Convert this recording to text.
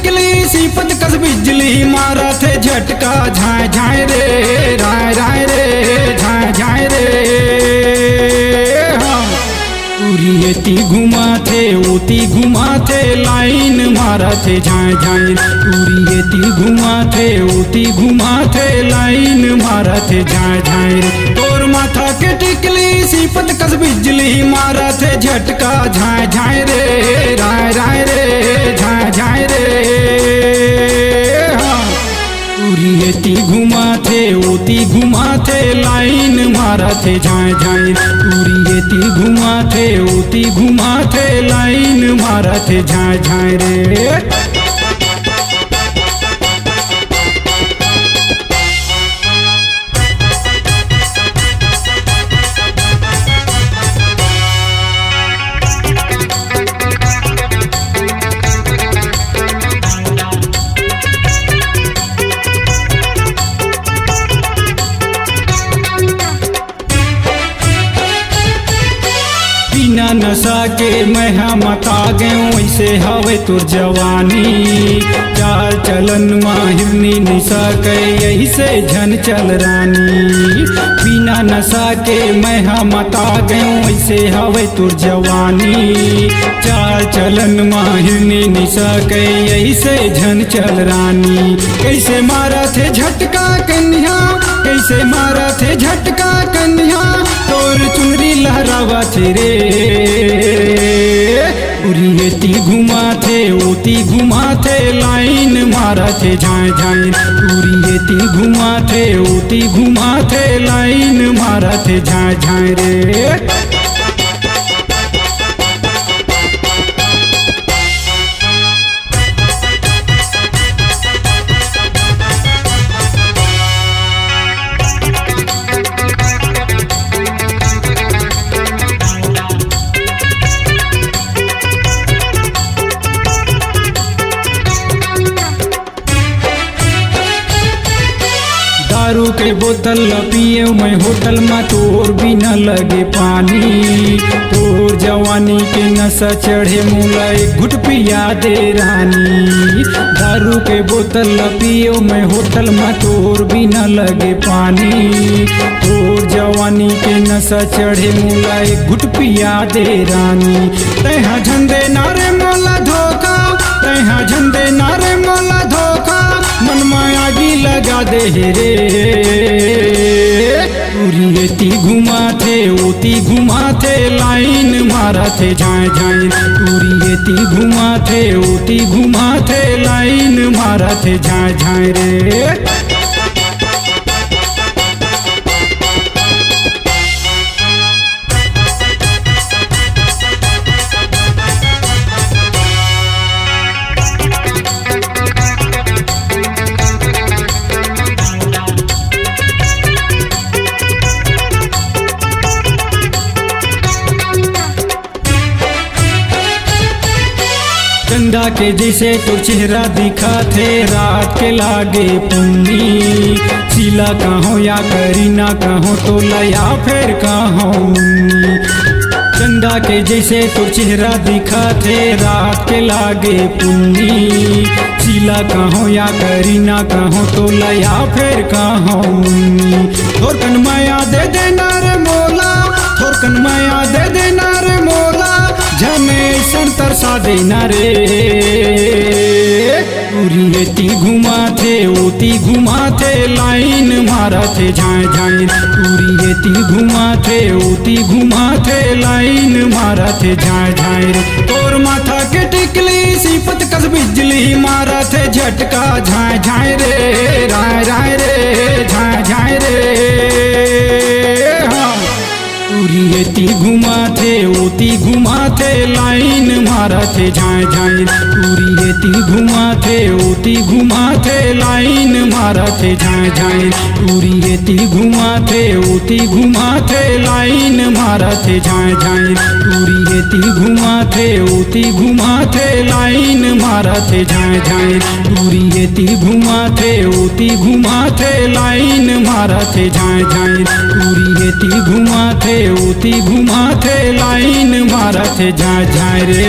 टिकली सीपत कस बिजली मारा थे झटका झाए झाए रे राय राय रे झाए झाए रे उरियती घुमा थे ओती घुमा थे लाइन मारा थे झाए झाए उरियती घुमा थे ओती घुमा थे लाइन मारा थे झाए झाए रे तोर माथा के टिकली सीपत कस बिजली मारा थे झटका झाए झाए रे राय राय रे झाए झाए रे उरियती घुमा थे ओती घुमा थे लाइन मारा थे झाए झाए उरियती घुमा थे ओती घुमा थे लाइन मारा थे झाए झाए रे बिना नशा के मैं मता गयो ऐसे हवे तुर जवानी चाल चलन माहिरनी निशा के ऐसे झन चल रानी बिना नशा के मैं मता गयो ऐसे हवे तुर जवानी चाल चलन माहिरनी निशा के ऐसे झन चल रानी कैसे मारा थे झटका कन्या कैसे मारा थे झटका कन्या तोर चुनरी लहरावा थे रे उरियती घुमा थे ओती घुमा थे लाइन मारा थे झाए झाए उरियती घुमा थे ओती घुमा थे लाइन मारा थे झाए झाए रे दारू के बोतल पिए मैं होटल में तोर भी न लगे पानी तोर जवानी के नशा चढ़े मुला एक घुट पिया दे रानी दारू के बोतल पिए मैं होटल में तोर भी न लगे पानी तोर जवानी के नशा चढ़े मुला एक घुट पिया दे रानी तैहा झंडे नारे मोला धोखा तैहा झंडे नारे मोला धोखा मन में आगी लगा दे रे उरियती घुमा थे ओती घुमा थे लाइन मारा थे झाए झाए उरियती घुमा थे ओती घुमा थे लाइन मारा थे झाए झाए रे चंदा के जैसे तो चेहरा दिखा थे रात के लागे पुन्नी शीला कहो या करीना कहो तो लया फिर कहो चंदा के जैसे तो चेहरा दिखा थे रात के लागे पुन्नी शीला कहो या करीना कहो तो लया फिर कहो थोर कन माया दे देना रे मोला थोर कन माया दे देना रे मोला झने ऐसन तरसा देना रे उरियती घुमा थे ओती घुमा थे लाइन मारा थे झाए झाए उरियती घुमा थे ओती घुमा थे लाइन मारा थे झाए झाए रे तोर माथा के टिकली सीपत कस बिजली मारा थे झटका झाए झाए रे राय राय रे झाए झाए रे उरियती घुमा थे ओती घुमा थे लाइन मारा थे झाए झाए उरियती घुमा थे ओती घुमा थे लाइन मारा थे झाए झाए उरियती घुमा थे ओती घुमा थे लाइन मारा थे झाए झाए उरियती घुमा थे ओती घुमा थे लाइन मारा थे झाए झाए उरियती घुमा थे ओती घुमा थे लाइन मारा थे झाए झाए उरियती घुमा थे ओती घुमा थे लाइन मारा थे झाए झाए रे।